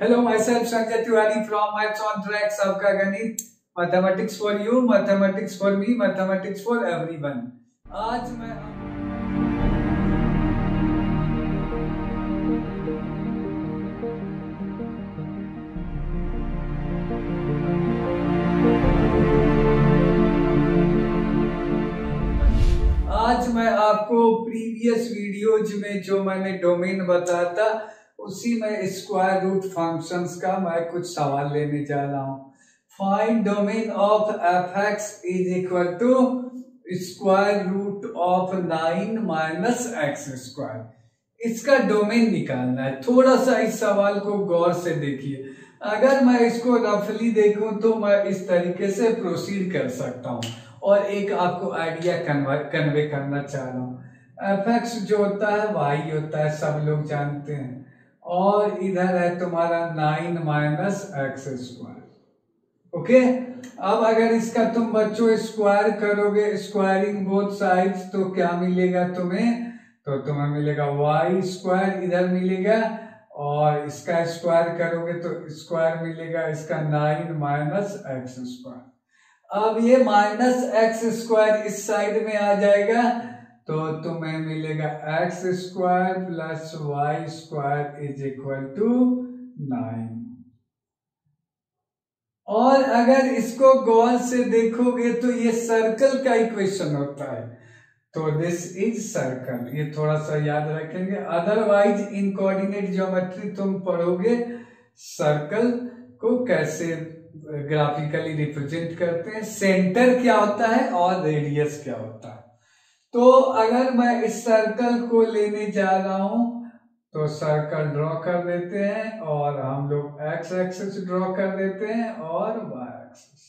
Hello my self Sanjay Tiwari from maths on track. सबका गणित, mathematics for you, mathematics for me, mathematics for everyone. आज मैं आपको previous videos में जो मैंने डोमेन बताया था उसी में स्क्वायर रूट फंक्शंस का मैं कुछ सवाल लेने जा रहा हूं। Find domain of F X is equal to square root of 9 minus x square. इसका डोमेन निकालना है। थोड़ा सा इस सवाल को गौर से देखिए। अगर मैं इसको रफली देखूं तो मैं इस तरीके से प्रोसीड कर सकता हूं और एक आपको आइडिया कन्वे करना चाह रहा हूं। एफ एक्स जो होता है वाई होता है, सब लोग जानते हैं, और इधर है तुम्हारा 9 माइनस एक्स स्क्वायर। ओके, अब अगर इसका तुम बच्चों स्क्वायर करोगे, स्क्वायरिंग बोथ साइड्स, तो क्या मिलेगा तुम्हें? तो तुम्हें मिलेगा वाई स्क्वायर इधर मिलेगा, और इसका स्क्वायर करोगे तो स्क्वायर मिलेगा इसका 9 माइनस एक्स स्क्वायर। अब ये माइनस एक्स स्क्वायर इस साइड में आ जाएगा तो तुम्हें मिलेगा X square plus Y square is equal to 9। और अगर इसको गौर से देखोगे तो ये सर्कल का इक्वेशन होता है, तो दिस इज सर्कल। ये थोड़ा सा याद रखेंगे, अदरवाइज इन कोऑर्डिनेट ज्योमेट्री तुम पढ़ोगे सर्कल को कैसे ग्राफिकली रिप्रेजेंट करते हैं, सेंटर क्या होता है और रेडियस क्या होता है। तो अगर मैं इस सर्कल को लेने जा रहा हूं तो सर्कल ड्रॉ कर देते हैं, और हम लोग एक्स एक्सिस ड्रॉ कर देते हैं और वाई एक्सिस।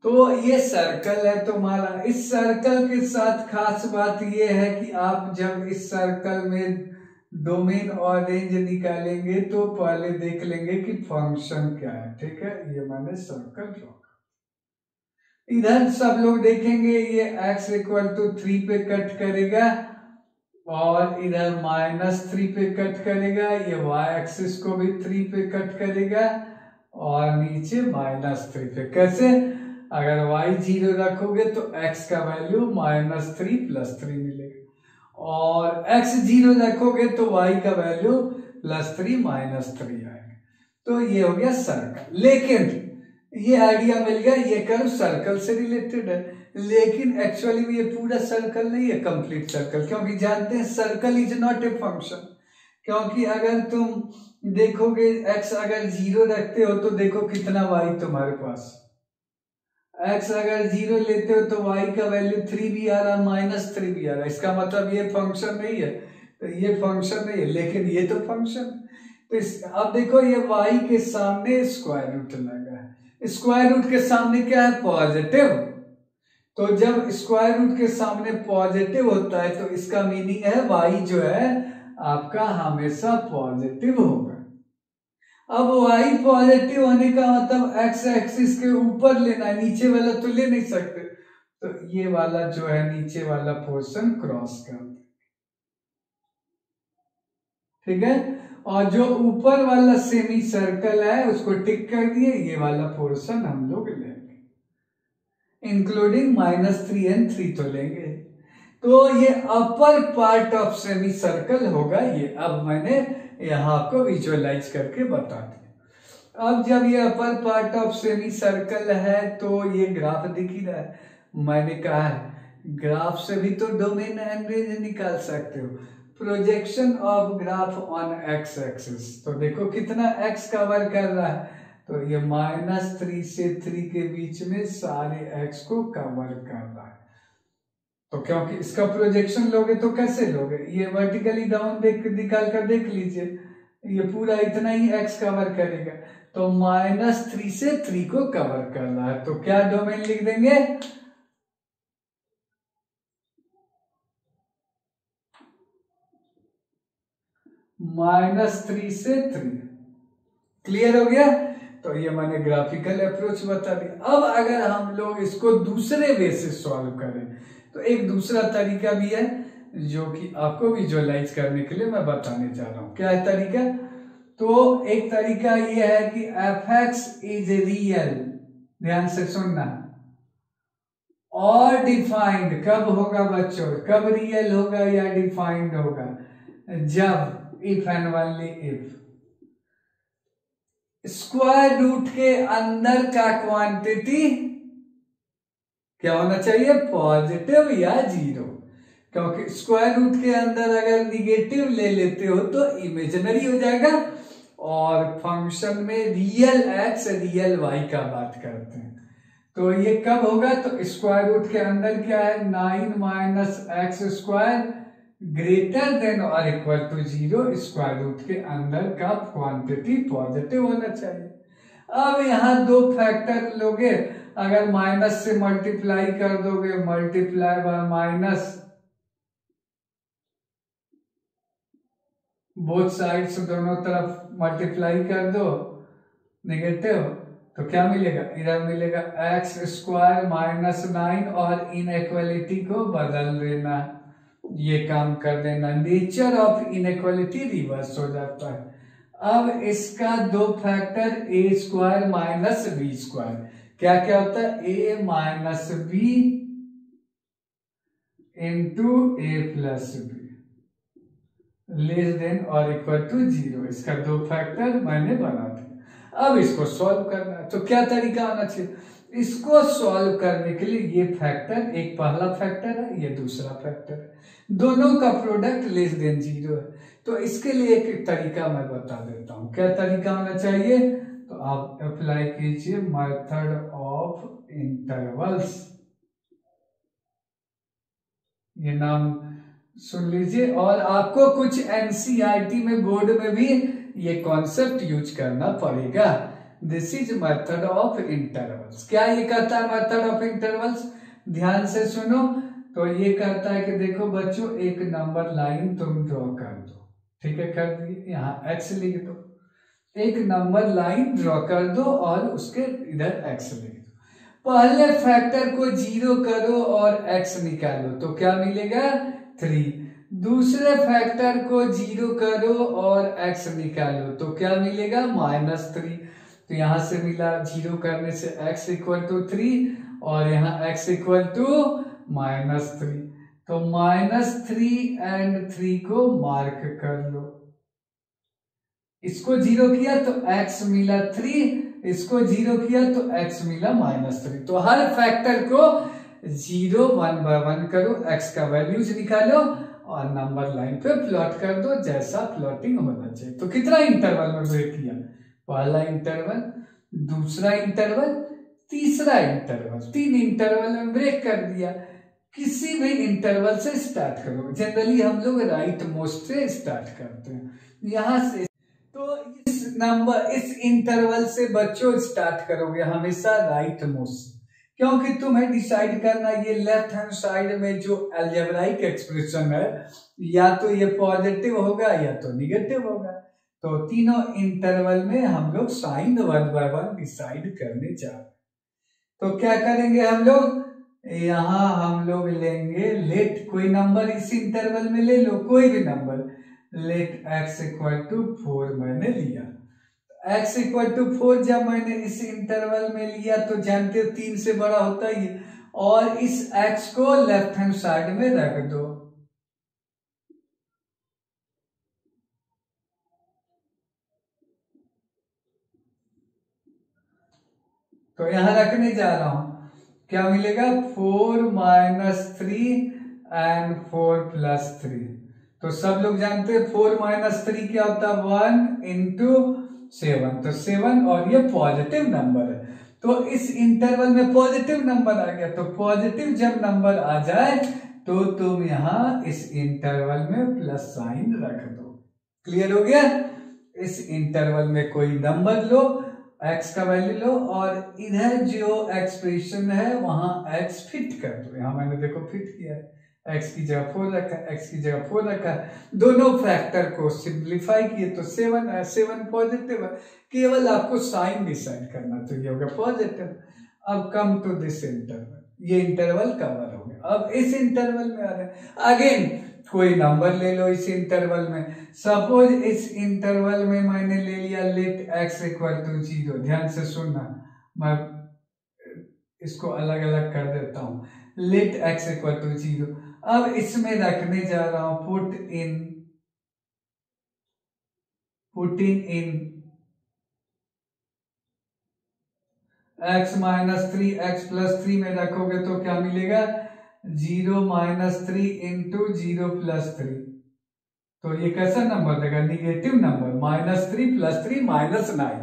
तो ये सर्कल है तुम्हारा। इस सर्कल के साथ खास बात ये है कि आप जब इस सर्कल में डोमेन और रेंज निकालेंगे तो पहले देख लेंगे कि फंक्शन क्या है। ठीक है, ये मैंने सर्कल ड्रॉ। इधर सब लोग देखेंगे ये x इक्वल टू 3 पे कट करेगा, और इधर -3 पे कट करेगा। ये y एक्सिस को भी 3 पे कट करेगा, और नीचे -3 पे। कैसे? अगर y 0 रखोगे तो x का वैल्यू -3 + 3 मिलेगा, और x 0 रखोगे तो y का वैल्यू +3 -3 आएगा। तो ये हो गया सर्कल। लेकिन ये आइडिया मिल गया, ये कर्व सर्कल से रिलेटेड है, लेकिन एक्चुअली में ये पूरा सर्कल नहीं है, कंप्लीट सर्कल। क्योंकि जानते हैं circle is not a function. क्योंकि अगर तुम देखोगे x अगर 0 रखते हो तो देखो कितना y तुम्हारे पास। x अगर 0 लेते हो तो y का वैल्यू 3 भी आ रहा, -3 भी आ रहा। इसका मतलब ये फंक्शन नहीं है, तो ये फंक्शन नहीं है, लेकिन ये तो फंक्शन। तो अब देखो ये y के सामने स्क्वायर रूट लगा है। स्क्वायर रूट के सामने क्या है? पॉजिटिव। तो जब स्क्वायर रूट के सामने पॉजिटिव होता है तो इसका मीनिंग है y जो है आपका हमेशा पॉजिटिव होगा। अब y पॉजिटिव होने का मतलब x एक्सिस के ऊपर लेना है, नीचे वाला तो ले नहीं सकते। तो ये वाला जो है नीचे वाला पोर्शन क्रॉस कर दे। ठीक है, और जो ऊपर वाला सेमी सर्कल है उसको टिक कर दिए। ये वाला पोर्शन हम लोग लेंगे, इंक्लूडिंग -3 और 3 तो लेंगे। तो ये upper part of semi circle होगा ये। अब मैंने यहाँ आपको विजुअलाइज करके बता दिया। अब जब ये upper part of semi circle है तो ये ग्राफ दिख ही रहा है। मैंने कहा है ग्राफ से भी तो डोमेन एंड रेंज निकाल सकते हो। Projection of graph on x axis, तो देखो कितना x कवर कर रहा है, तो ये -3 से 3 के बीच में सारे x को कवर कर रहा है। तो क्योंकि इसका प्रोजेक्शन लोगे तो कैसे लोगे? ये वर्टिकली डाउन निकाल कर देख लीजिए, ये पूरा इतना ही x कवर करेगा, तो -3 से 3 को कवर कर रहा है। तो क्या डोमेन लिख देंगे? -3 से 3। क्लियर हो गया? तो ये मैंने ग्राफिकल अप्रोच बता दिया। अब अगर हम लोग इसको दूसरे वे से सॉल्व करें तो एक दूसरा तरीका भी है, जो कि आपको विजुअलाइज करने के लिए मैं बताने जा रहा हूं। क्या है तरीका? तो एक तरीका ये है कि एफ एक्स इज रियल, ध्यान से सुनना, और डिफाइंड कब होगा बच्चों, कब रियल होगा या डिफाइंड होगा? जब if and only if square root के अंदर का क्वांटिटी क्या होना चाहिए? पॉजिटिव या जीरो। क्योंकि स्क्वायर रूट के अंदर अगर निगेटिव ले लेते हो तो इमेजिनरी हो जाएगा, और फंक्शन में रियल एक्स रियल वाई का बात करते हैं। तो ये कब होगा? तो स्क्वायर रूट के अंदर क्या है? 9 minus x square greater than or equal to zero. Square root के अंदर का क्वांटिटी पॉजिटिव होना चाहिए। अब यहाँ दो फैक्टर लोगे, अगर माइनस से मल्टीप्लाई कर दोगे, multiply by minus, both sides दोनों तरफ मल्टीप्लाई कर दो नेगेटिव, तो क्या मिलेगा? इधर मिलेगा एक्स स्क्वायर माइनस 9 और इनइक्वालिटी को बदल देना, ये काम कर देना, नेचर ऑफ इनइक्वालिटी रिवर्स हो जाता है। अब इसका दो factor a square minus b square, क्या क्या होता है? A minus b into a plus b less than or equal to zero. इसका दो फैक्टर मैंने बना दिया। अब इसको सॉल्व करना है, तो क्या तरीका आना चाहिए? इसको सॉल्व करने के लिए ये फैक्टर, एक पहला फैक्टर है, ये दूसरा फैक्टर है, दोनों का प्रोडक्ट लेस देन जीरो है। तो इसके लिए एक तरीका मैं बता देता हूं। क्या तरीका होना चाहिए? तो आप अप्लाई कीजिए मेथड ऑफ इंटरवल्स, ये नाम सुन लीजिए, और आपको कुछ एनसीईआरटी में बोर्ड में भी ये कॉन्सेप्ट यूज करना पड़ेगा। This is method of intervals. क्या ये कहता है मेथड ऑफ इंटरवल्स? ध्यान से सुनो। तो ये कहता है कि देखो बच्चों, एक नंबर लाइन तुम ड्रॉ कर दो, ठीक है, कर दिए, यहाँ एक्स लिख दो, एक नंबर लाइन ड्रॉ कर दो और उसके इधर एक्स लिख दो। पहले फैक्टर को जीरो करो और एक्स निकालो, तो क्या मिलेगा? 3। दूसरे फैक्टर को जीरो करो और एक्स निकालो, तो क्या मिलेगा? -3। तो यहां से मिला, जीरो करने से x इक्वल टू 3 और यहाँ x इक्वल टू -3। तो -3 एंड 3 को मार्क कर लो। इसको जीरो किया तो x मिला 3, इसको जीरो किया तो x मिला -3। तो हर फैक्टर को 0 1 बाय 1 करो, x का वैल्यूज निकालो और नंबर लाइन पे प्लॉट कर दो, जैसा प्लॉटिंग होना चाहिए। तो कितना इंटरवल में ब्रेक किया? पहला इंटरवल, दूसरा इंटरवल, तीसरा इंटरवल, 3 इंटरवल में ब्रेक कर दिया। किसी भी इंटरवल से स्टार्ट करो, जनरली हम लोग राइट मोस्ट से स्टार्ट करते हैं, यहां से। तो इस इंटरवल से बच्चों स्टार्ट करोगे हमेशा राइट मोस्ट, क्योंकि तुम्हें डिसाइड करना ये लेफ्ट हैंड साइड में जो अलजेब्राइक एक्सप्रेशन है, या तो ये पॉजिटिव होगा या तो निगेटिव होगा। तो तीनों इंटरवल में हम लोग साइन 1 बाय 1 डिसाइड करने जा रहे हैं। तो क्या करेंगे हम लोग? यहाँ हम लोग लेंगे लेट कोई नंबर, इस इंटरवल में ले लो कोई भी number, let x equal to 4 मैंने लिया। x इक्वल टू 4 जब मैंने इस इंटरवल में लिया तो जानते हो 3 से बड़ा होता ही, और इस x को लेफ्ट हैंड साइड में रख दो। तो यहां रखने जा रहा हूं, क्या मिलेगा? 4 - 3 एंड 4 + 3। तो सब लोग जानते हैं 4 - 3 क्या होता है? 1 × 7। तो 7 और ये पॉजिटिव नंबर है, तो इस इंटरवल में पॉजिटिव नंबर आ गया। तो पॉजिटिव जब नंबर आ जाए तो तुम यहां इस इंटरवल में प्लस साइन रख दो। क्लियर हो गया? इस इंटरवल में कोई नंबर लो, x का वैल्यू लो, और इधर जो एक्सप्रेशन है वहां x फिट कर दो। यहां मैंने देखो फिट किया है, x की जगह 4 रखा, x की जगह 4 रखा। दोनों फैक्टर को सिंप्लीफाई किए तो 7 है, 7 पॉजिटिव है। केवल आपको साइन डिसाइड करना, तो ये होगा पॉजिटिव। अब कम टू दिस इंटरवल, ये इंटरवल कवर हो गया। अब इस इंटरवल में आ रहे हैं अगेन कोई नंबर ले लो इस इंटरवल में। सपोज इस इंटरवल में मैंने ले लिया लेट x इक्वल टू 0। ध्यान से सुनना, मैं इसको अलग अलग कर देता हूं। Let x equal to 0। अब इसमें रखने जा रहा हूं putting in x minus 3 x plus 3 में रखोगे तो क्या मिलेगा 0 माइनस 3 इंटू 0 प्लस 3। तो ये कैसा नंबर देगा, negative number. Minus 3 plus 3 minus 9,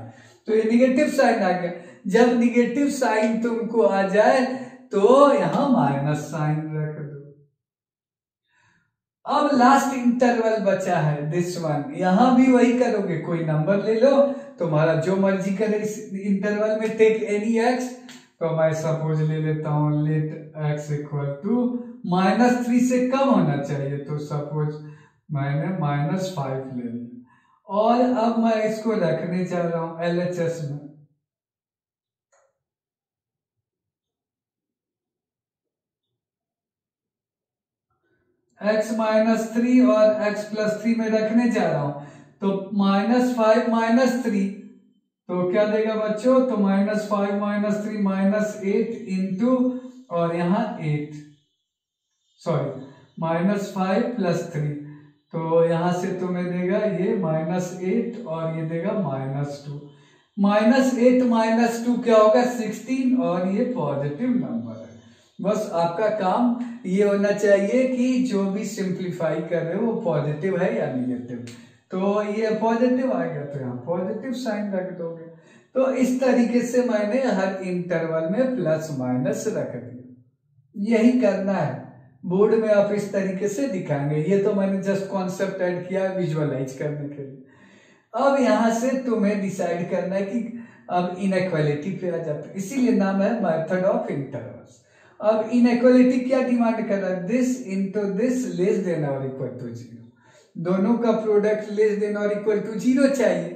तो ये निगेटिव साइन आ गया। जब निगेटिव साइन तुमको आ जाए तो यहां माइनस साइन रख दो। अब लास्ट इंटरवल बचा है दिस वन, यहां भी वही करोगे, कोई नंबर ले लो तुम्हारा जो मर्जी करे इस इंटरवल में, टेक एनी एक्स। तो मैं सपोज ले लेता हूं let X equal to minus 3 से कम होना चाहिए, तो सपोज मैंने -5 ले लिया। और अब मैं इसको रखने जा रहा हूं LHS में। x माइनस 3 और x प्लस 3 में रखने जा रहा हूं, तो -5 माइनस 3 तो क्या देगा बच्चों, तो -5 माइनस 3 -8 इंटू और यहाँ 8, सॉरी -5 प्लस 3, तो यहां से तुम्हें देगा ये -8 और ये देगा -2। -8 -2 क्या होगा 16, और ये पॉजिटिव नंबर है। बस आपका काम ये होना चाहिए कि जो भी सिंप्लीफाई कर रहे हो वो पॉजिटिव है या निगेटिव। तो ये पॉजिटिव आएगा तो यहाँ पॉजिटिव साइन रख दोगे। तो इस तरीके से मैंने हर इंटरवल में प्लस माइनस रख दिया। यही करना है, बोर्ड में आप इस तरीके से दिखाएंगे। ये तो मैंने जस्ट कॉन्सेप्ट ऐड किया विजुअलाइज करने के लिए। अब यहां से तुम्हें डिसाइड करना है कि अब इनइक्वालिटी पे आ जाता है, इसीलिए नाम है मेथड ऑफ इंटरवल्स। अब इनइक्वालिटी क्या डिमांड कर रहा है, this into this less than or equal to 0। दोनों का product less than or equal to 0 चाहिए।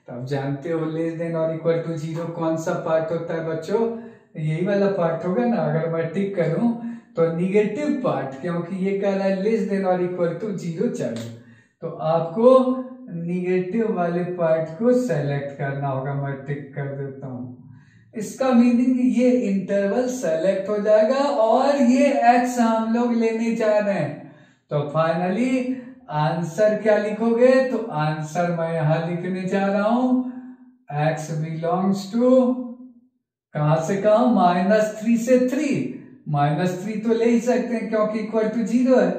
तो आप जानते हो less than or equal to 0 कौन सा पार्ट होता है बच्चों, यही वाला पार्ट होगा ना। अगर मैं टिक करूं तो निगेटिव पार्ट, क्योंकि ये कह रहा है less than or equal to 0 चाहिए, तो आपको निगेटिव वाले पार्ट को सेलेक्ट करना होगा। मैं टिक कर देता हूं। इसका मीनिंग ये इंटरवल सेलेक्ट हो जाएगा और ये x हम लोग लेने जा रहे हैं। तो फाइनली आंसर क्या लिखोगे, तो आंसर मैं यहां लिखने जा रहा हूं x बिलोंग्स टू कहां से कहां -3 से 3। -3 तो ले ही सकते हैं क्योंकि इक्वल टू 0 है,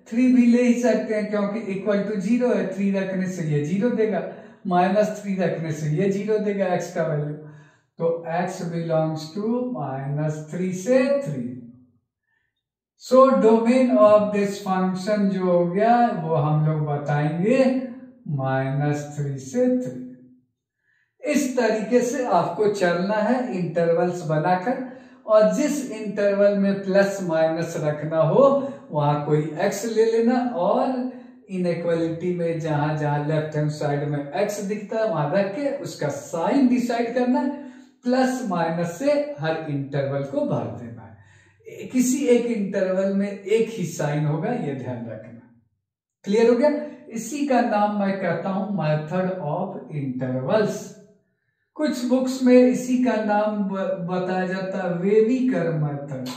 3 भी ले ही सकते हैं क्योंकि इक्वल टू 0 है। 3 रखने से ये 0 देगा, -3 रखने से ये 0 देगा x का वैल्यू। तो x बिलोंग्स टू -3 से 3। So domain of this function जो हो गया वो हम लोग बताएंगे -3 से 3। इस तरीके से आपको चलना है इंटरवल्स बनाकर, और जिस इंटरवल में प्लस माइनस रखना हो वहां कोई x ले लेना, और इनइक्वालिटी में जहां जहां लेफ्ट हैंड साइड में x दिखता है वहां रख के उसका साइन डिसाइड करना है। प्लस माइनस से हर इंटरवल को भर देना है। किसी एक इंटरवल में एक ही साइन होगा, ये ध्यान रखना। क्लियर हो गया। इसी का नाम मैं कहता हूं मेथड ऑफ इंटरवल्स। कुछ बुक्स में इसी का नाम बताया जाता है वेवीकर मेथड।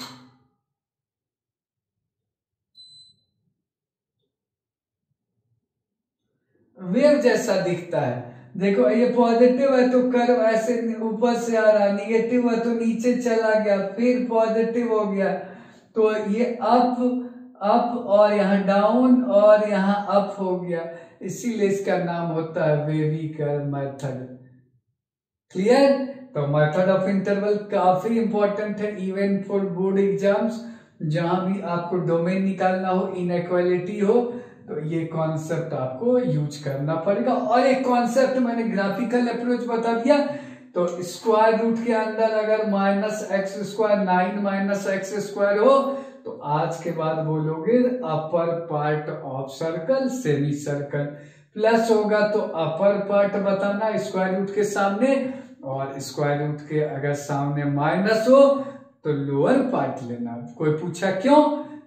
वेव जैसा दिखता है, देखो ये पॉजिटिव है तो कर्व ऐसे ऊपर से आ रहा, निगेटिव है तो नीचे चला गया, फिर पॉजिटिव हो गया, तो ये अप और यहाँ डाउन और यहाँ अप हो गया, इसीलिए इसका नाम होता है वेवीकर मेथड। क्लियर। तो मेथड ऑफ इंटरवल काफी इंपॉर्टेंट है इवन फॉर बोर्ड एग्जाम्स, जहां भी आपको डोमेन निकालना हो, इनइक्वालिटी हो, तो ये कॉन्सेप्ट आपको यूज करना पड़ेगा। और एक कॉन्सेप्ट मैंने ग्राफिकल अप्रोच बता दिया, तो स्क्वायर रूट के अंदर अगर -x², 9 -x² हो तो आज के बाद बोलोगे upper part of circle, semi circle. Plus होगा तो अपर पार्ट बताना स्क्वायर रूट के सामने, और स्क्वायर रूट के अगर सामने माइनस हो तो लोअर पार्ट लेना। कोई पूछा क्यों,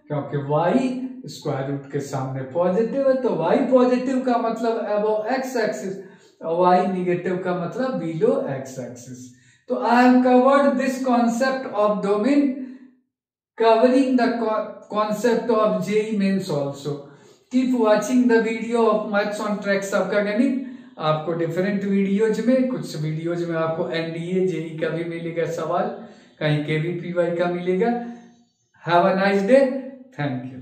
क्योंकि y स्क्वायर रूट के सामने पॉजिटिव है, तो y पॉजिटिव का मतलब above x axis, y negative का मतलब बिलो x एक्सिस। तो I have covered this concept of domain covering the concept of JEE Mains also. Keep watching the video of Maths on Track सबका गणित। आपको different videos में, कुछ videos में आपको NDA JEE का भी मिलेगा सवाल, कहीं KVPY का मिलेगा। Have a nice day, thank you.